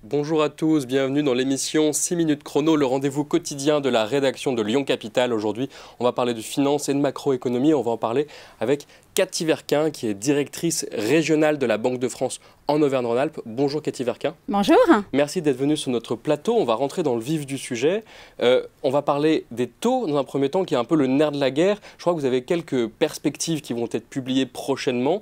Bonjour à tous, bienvenue dans l'émission 6 minutes chrono, le rendez-vous quotidien de la rédaction de Lyon Capital. Aujourd'hui, on va parler de finance et de macroéconomie. On va en parler avec Cathy Verquin, qui est directrice régionale de la Banque de France en Auvergne-Rhône-Alpes. Bonjour Cathy Verquin. Bonjour. Merci d'être venue sur notre plateau. On va rentrer dans le vif du sujet. On va parler des taux dans un premier temps, qui est un peu le nerf de la guerre. Je crois que vous avez quelques perspectives qui vont être publiées prochainement.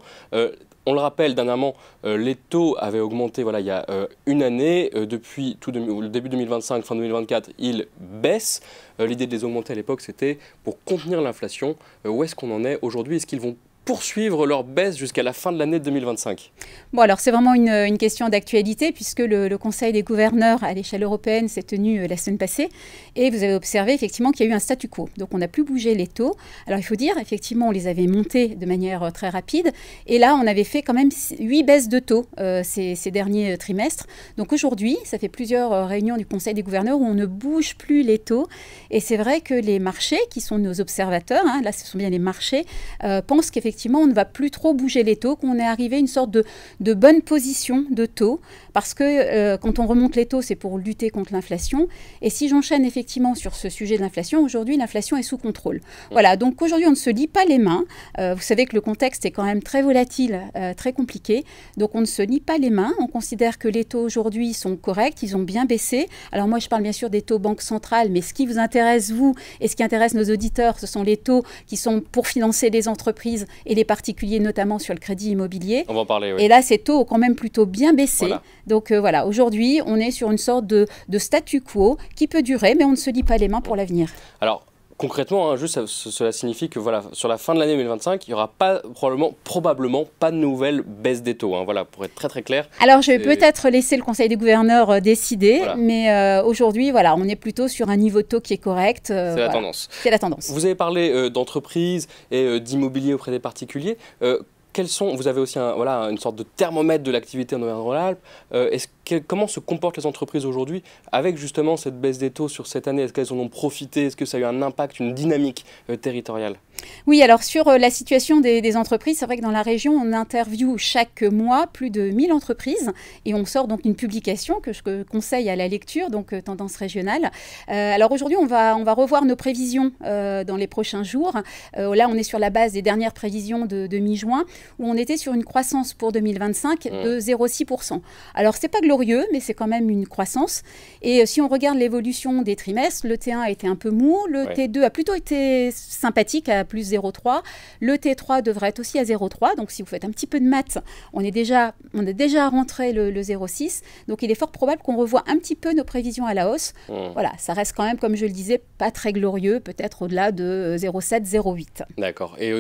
On le rappelle, dernièrement, les taux avaient augmenté il y a une année. Depuis le début 2025, fin 2024, ils baissent. L'idée de les augmenter à l'époque, c'était pour contenir l'inflation. Où est-ce qu'on en est aujourd'hui? Est-ce qu'ils vont poursuivre leur baisse jusqu'à la fin de l'année 2025? Bon, alors c'est vraiment une question d'actualité puisque le Conseil des gouverneurs à l'échelle européenne s'est tenu la semaine passée et vous avez observé effectivement qu'il y a eu un statu quo. Donc on n'a plus bougé les taux. Alors il faut dire, effectivement, on les avait montés de manière très rapide et là on avait fait quand même 8 baisses de taux ces derniers trimestres. Donc aujourd'hui, ça fait plusieurs réunions du Conseil des gouverneurs où on ne bouge plus les taux et c'est vrai que les marchés, qui sont nos observateurs, là ce sont bien les marchés, pensent qu'effectivement on ne va plus trop bouger les taux, qu'on est arrivé à une sorte de bonne position de taux, parce que quand on remonte les taux, c'est pour lutter contre l'inflation. Et si j'enchaîne effectivement sur ce sujet de l'inflation, aujourd'hui l'inflation est sous contrôle. Voilà, donc aujourd'hui on ne se lie pas les mains. Vous savez que le contexte est quand même très volatile, très compliqué, donc on ne se lie pas les mains. On considère que les taux aujourd'hui sont corrects, ils ont bien baissé. Alors moi je parle bien sûr des taux banque centrale, mais ce qui vous intéresse vous et ce qui intéresse nos auditeurs, ce sont les taux qui sont pour financer les entreprises et les particuliers, notamment sur le crédit immobilier. On va en parler, oui. Et là, ces taux ont quand même plutôt bien baissé. Voilà. Donc voilà, aujourd'hui, on est sur une sorte de statu quo qui peut durer, mais on ne se lie pas les mains pour l'avenir. Alors, concrètement, cela signifie que sur la fin de l'année 2025, il n'y aura probablement pas de nouvelle baisse des taux. Pour être très très clair. Alors je vais peut-être laisser le Conseil des gouverneurs décider, voilà. Mais aujourd'hui, on est plutôt sur un niveau de taux qui est correct. C'est la tendance. C'est la tendance. Vous avez parlé d'entreprises et d'immobilier auprès des particuliers. Vous avez aussi une sorte de thermomètre de l'activité en Auvergne-Rhône-Alpes. Comment se comportent les entreprises aujourd'hui avec justement cette baisse des taux sur cette année? Est-ce qu'elles en ont profité? Est-ce que ça a eu un impact, une dynamique territoriale? Oui, alors sur la situation des entreprises, c'est vrai que dans la région, on interviewe chaque mois plus de 1000 entreprises et on sort donc une publication que je conseille à la lecture, donc Tendance régionale. Alors aujourd'hui, on va revoir nos prévisions dans les prochains jours. Là, on est sur la base des dernières prévisions de mi-juin où on était sur une croissance pour 2025 de 0,6%. Alors, c'est pas glorieux, mais c'est quand même une croissance. Et si on regarde l'évolution des trimestres, le T1 a été un peu mou, le T2 a plutôt été sympathique à plus 0,3. Le T3 devrait être aussi à 0,3. Donc, si vous faites un petit peu de maths, on a déjà rentré le 0,6. Donc, il est fort probable qu'on revoie un petit peu nos prévisions à la hausse. Voilà, ça reste quand même, comme je le disais, pas très glorieux, peut-être au-delà de 0,7, 0,8. D'accord. Et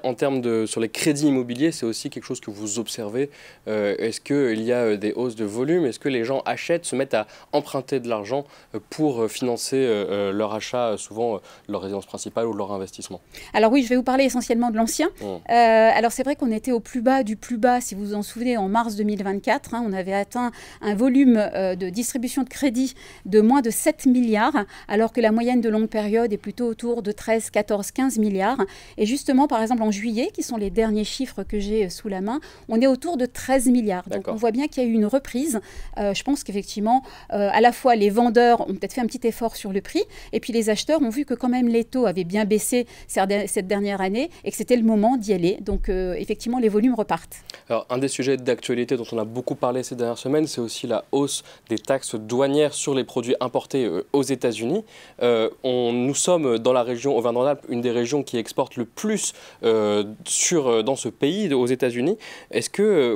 en termes sur les crédits immobiliers, c'est aussi quelque chose que vous observez. Est-ce qu'il y a des hausses de volume? Est-ce que les gens se mettent à emprunter de l'argent pour financer leur achat, souvent leur résidence principale ou leur investissement? Alors oui, je vais vous parler essentiellement de l'ancien. Alors c'est vrai qu'on était au plus bas du plus bas, si vous vous en souvenez, en mars 2024. On avait atteint un volume de distribution de crédit de moins de 7 milliards, alors que la moyenne de longue période est plutôt autour de 13, 14, 15 milliards. Et justement, par exemple, en juillet, qui sont les derniers chiffres que j'ai sous la main, on est autour de 13 milliards. Donc on voit bien qu'il y a eu une reprise. Je pense qu'effectivement, à la fois les vendeurs ont peut-être fait un petit effort sur le prix, et puis les acheteurs ont vu que quand même les taux avaient bien baissé cette dernière année et que c'était le moment d'y aller. Donc effectivement, les volumes repartent. Alors, un des sujets d'actualité dont on a beaucoup parlé ces dernières semaines, c'est aussi la hausse des taxes douanières sur les produits importés aux États-Unis. Nous sommes dans la région Auvergne-Rhône-Alpes, une des régions qui exporte le plus dans ce pays, aux États-Unis. Est-ce que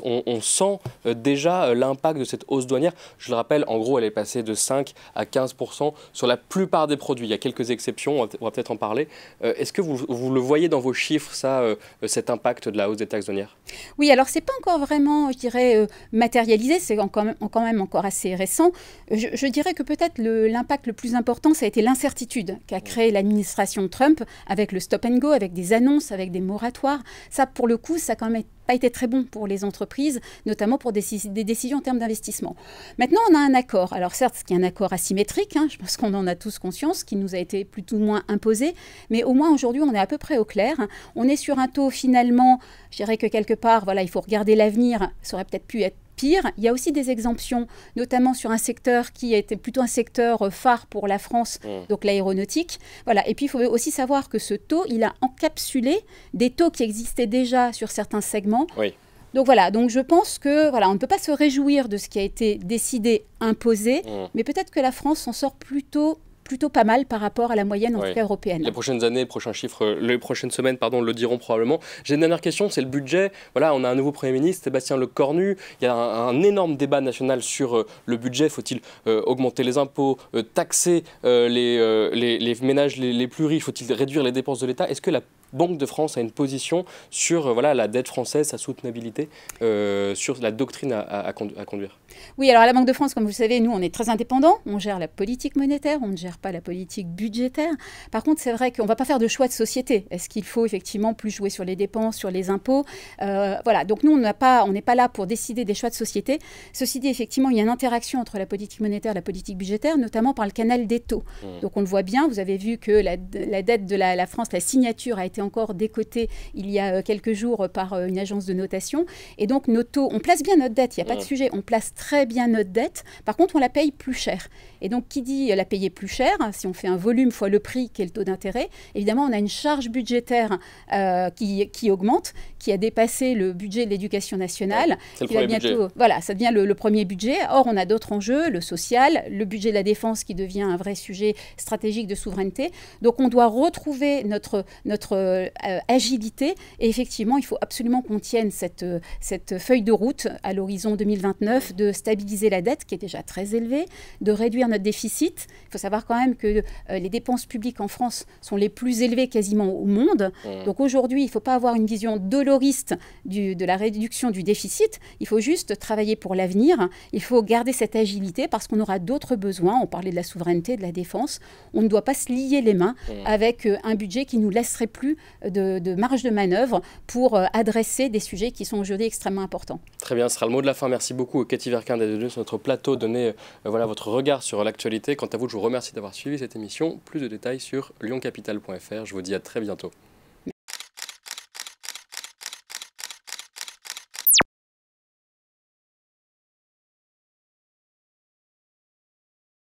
on sent déjà l'impact de cette hausse douanière? Je le rappelle, en gros, elle est passée de 5 à 15% sur la plupart des produits. Il y a quelques exceptions, on va peut-être en parler. Est-ce que vous le voyez dans vos chiffres, cet impact de la hausse des taxes douanières? Oui, alors c'est pas encore vraiment, je dirais, matérialisé, c'est quand même encore assez récent. Je dirais que peut-être l'impact le plus important, ça a été l'incertitude qu'a créé l'administration Trump avec le stop and go, avec des annonces, avec des moratoires. Ça, pour le coup, ça a quand même pas été très bon pour les entreprises, notamment pour des décisions en termes d'investissement. Maintenant, on a un accord. Alors certes, ce qui est un accord asymétrique, je pense qu'on en a tous conscience, qui nous a été plus ou moins imposé, mais au moins aujourd'hui, on est à peu près au clair. On est sur un taux finalement, je dirais que quelque part, il faut regarder l'avenir, ça aurait peut-être pu être pire. Il y a aussi des exemptions, notamment sur un secteur qui a été plutôt un secteur phare pour la France, donc l'aéronautique. Voilà. Et puis, il faut aussi savoir que ce taux, il a encapsulé des taux qui existaient déjà sur certains segments. Oui. Donc voilà, donc je pense que voilà, on ne peut pas se réjouir de ce qui a été décidé, imposé, mais peut-être que la France s'en sort plutôt pas mal par rapport à la moyenne, en tout cas européenne. Les prochaines années, prochains chiffres, les prochaines semaines, le diront probablement. J'ai une dernière question, c'est le budget. Voilà, on a un nouveau Premier ministre, Sébastien Lecornu. Il y a un énorme débat national sur le budget. Faut-il augmenter les impôts, taxer les ménages les plus riches? Faut-il réduire les dépenses de l'État? Est-ce que la Banque de France a une position sur la dette française, sa soutenabilité, sur la doctrine à conduire? Oui, alors à la Banque de France, comme vous le savez, nous, on est très indépendants. On gère la politique monétaire, on ne gère pas la politique budgétaire. Par contre, c'est vrai qu'on ne va pas faire de choix de société. Est-ce qu'il faut effectivement plus jouer sur les dépenses, sur les impôts? Voilà, donc nous, on n'est pas là pour décider des choix de société. Ceci dit, effectivement, il y a une interaction entre la politique monétaire et la politique budgétaire, notamment par le canal des taux. Donc on le voit bien, vous avez vu que la dette de la France, la signature a été encore décotée il y a quelques jours par une agence de notation. Et donc nos taux, on place bien notre dette, il n'y a pas de sujet, on place très bien notre dette. Par contre, on la paye plus cher. Et donc, qui dit la payer plus cher, si on fait un volume fois le prix, qui est le taux d'intérêt, évidemment, on a une charge budgétaire qui augmente, qui a dépassé le budget de l'éducation nationale. C'est le premier budget. Voilà, ça devient le premier budget. Or, on a d'autres enjeux, le social, le budget de la défense qui devient un vrai sujet stratégique de souveraineté. Donc, on doit retrouver notre agilité. Et effectivement, il faut absolument qu'on tienne cette feuille de route à l'horizon 2029 de stabiliser la dette, qui est déjà très élevée, de réduire notre déficit. Il faut savoir quand même que les dépenses publiques en France sont les plus élevées quasiment au monde. Donc aujourd'hui, il ne faut pas avoir une vision doloriste de la réduction du déficit. Il faut juste travailler pour l'avenir. Il faut garder cette agilité parce qu'on aura d'autres besoins. On parlait de la souveraineté, de la défense. On ne doit pas se lier les mains avec un budget qui ne nous laisserait plus de marge de manœuvre pour adresser des sujets qui sont aujourd'hui extrêmement importants. Très bien, ce sera le mot de la fin. Merci beaucoup, Cathy Verquin, d'être venue sur notre plateau, donner votre regard sur l'actualité. Quant à vous, je vous remercie d'avoir suivi cette émission. Plus de détails sur lyoncapital.fr. Je vous dis à très bientôt.